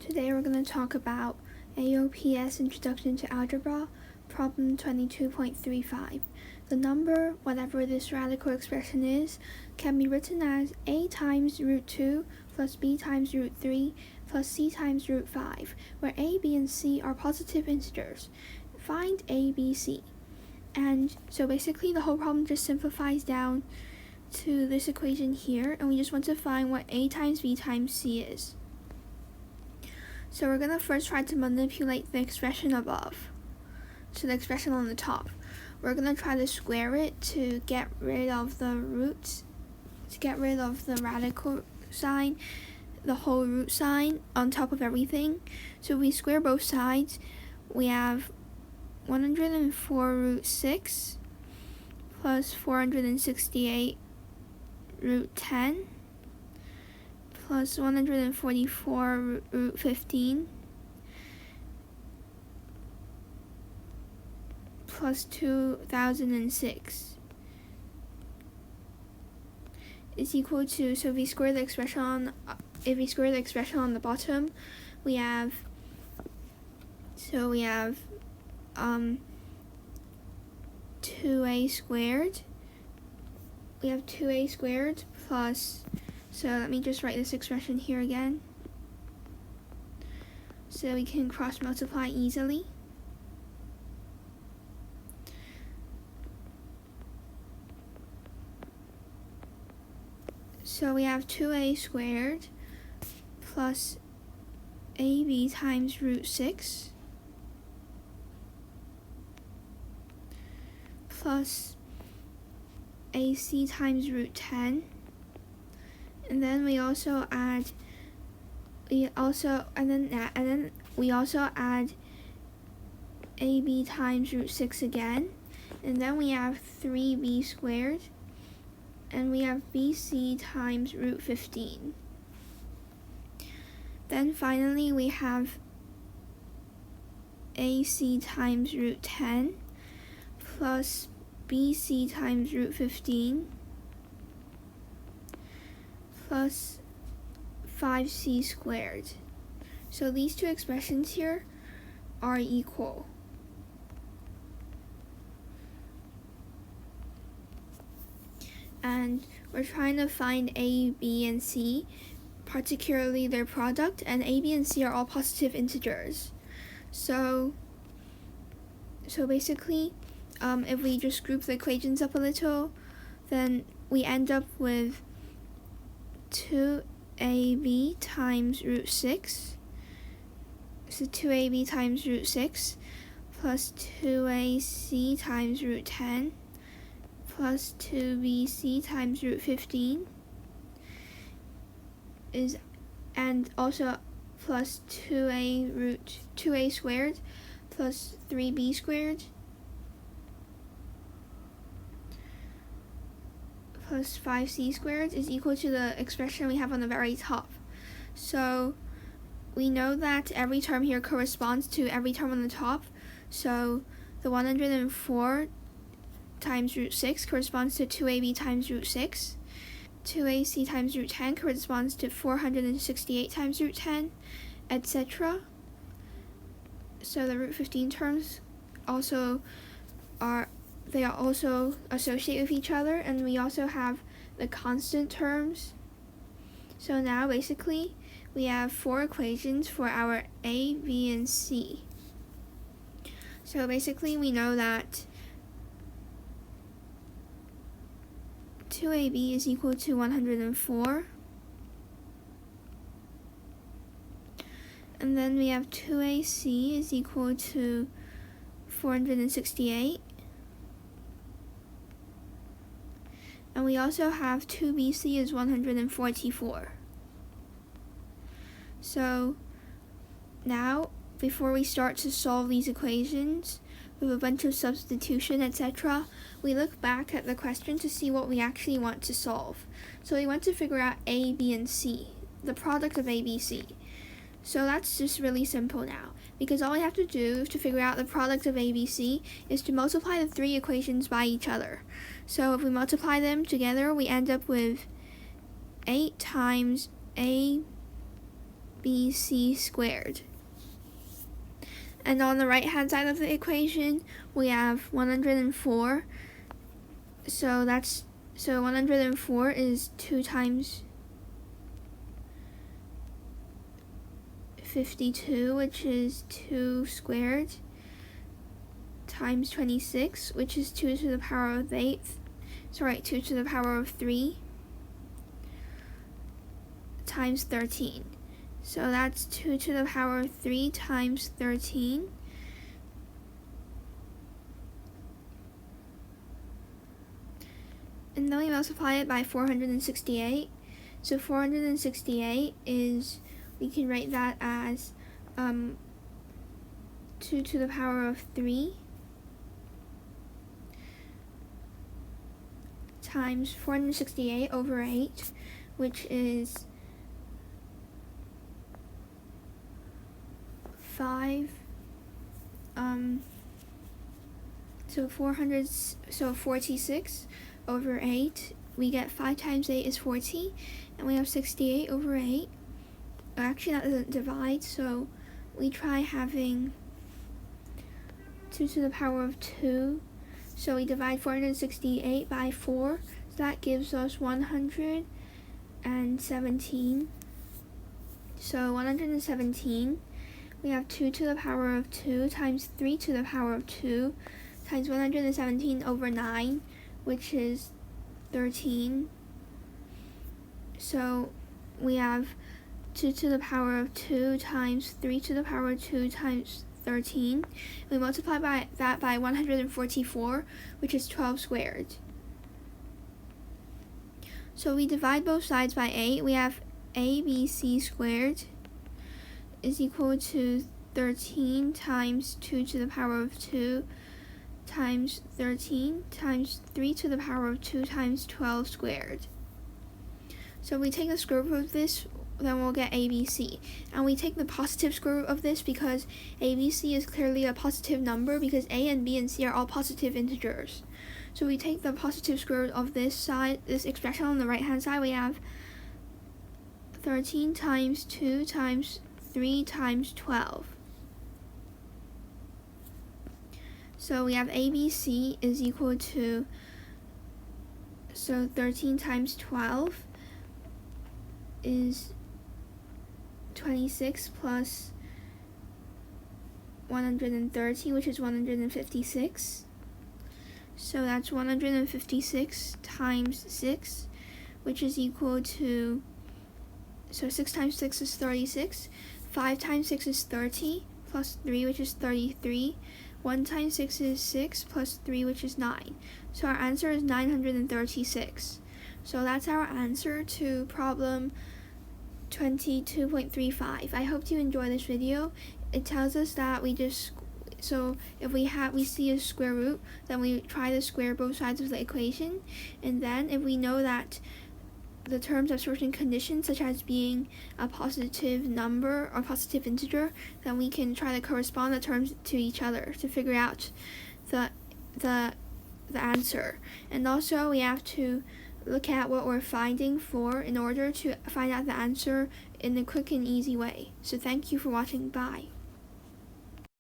Today we're going to talk about AOPS Introduction to Algebra, problem 22.35. The number, whatever this radical expression is, can be written as a times root 2 plus b times root 3 plus c times root 5, where a, b, and c are positive integers. Find a, b, c. And so basically the whole problem just simplifies down to this equation here, and we just want to find what a times b times c is. So we're going to first try to manipulate the expression above, so the expression on the top. We're going to try to square it to get rid of the roots, to get rid of the radical sign, the whole root sign on top of everything. So if we square both sides, we have 104 root 6 plus 468 root 10 plus 144 root 15 plus 2006 is equal to, so if we square the expression on the bottom, we have 2a squared. We have 2a squared plus, so let me just write this expression here again, so we can cross multiply easily. So we have 2a squared plus ab times root 6 plus ac times root 10, and then we also add ab times root 6 again, and then we have 3b squared, and we have bc times root 15. Then finally we have ac times root 10 plus bc times root 15 plus 5c squared. So these two expressions here are equal. And we're trying to find a, b, and c, particularly their product, and a, b, and c are all positive integers. So basically, if we just group the equations up a little, then we end up with 2ab times root 6, so 2ab times root 6 plus 2ac times root 10 plus 2bc times root 15 and also plus 2a squared plus 3b squared plus 5c squared is equal to the expression we have on the very top. So we know that every term here corresponds to every term on the top. So the 104 times root 6 corresponds to 2ab times root 6. 2ac times root 10 corresponds to 468 times root 10, etc. So the root 15 terms also are associate with each other, and we also have the constant terms. So now basically we have 4 equations for our a, b, and c. So basically we know that 2ab is equal to 104, and then we have 2ac is equal to 468, and we also have 2bc is 144. So now, before we start to solve these equations with a bunch of substitution, etc., we look back at the question to see what we actually want to solve. So we want to figure out a, b, and c, the product of a, b, c. So that's just really simple now, because all we have to do to figure out the product of a, b, c is to multiply the 3 equations by each other. So if we multiply them together, we end up with 8 times a ABC squared. And on the right hand side of the equation, we have 104. So 104 is 2 times 52, which is 2 squared, times 26, which is 2 to the power of 8. 2 to the power of 3, times 13. So that's 2 to the power of 3 times 13. And then we multiply it by 468. So 468 is, we can write that as 2 to the power of 3 times 468 over 8, which is 5. So 46 over 8. We get 5 times 8 is 40, and we have 68 over 8. Actually, that doesn't divide, so we try having 2 to the power of 2. So we divide 468 by 4, so that gives us 117. So 117, we have 2 to the power of 2 times 3 to the power of 2 times 117 over 9, which is 13. So we have 2 to the power of 2 times 3 to the power of 2 times 13. We multiply that by 144, which is 12 squared. So we divide both sides by 8. We have ABC squared is equal to 13 times 2 to the power of 2 times 13 times 3 to the power of 2 times 12 squared. So we take the square root of this, then we'll get ABC. And we take the positive square root of this because ABC is clearly a positive number, because A and B and C are all positive integers. So we take the positive square root of this side, this expression on the right hand side. We have 13 times 2 times 3 times 12. So we have ABC is equal to, so 13 times 12 is 26 plus 130, which is 156. So that's 156 times 6, which is equal to, so 6 times 6 is 36, 5 times 6 is 30, plus 3, which is 33, 1 times 6 is 6, plus 3, which is 9. So our answer is 936. So that's our answer to problem 22.35. I hope you enjoy this video. It tells us that so if we see a square root, then we try to square both sides of the equation, and then if we know that the terms have certain conditions, such as being a positive number or positive integer, then we can try to correspond the terms to each other to figure out the answer. And also we have to look at what we're finding for in order to find out the answer in a quick and easy way. So thank you for watching. Bye.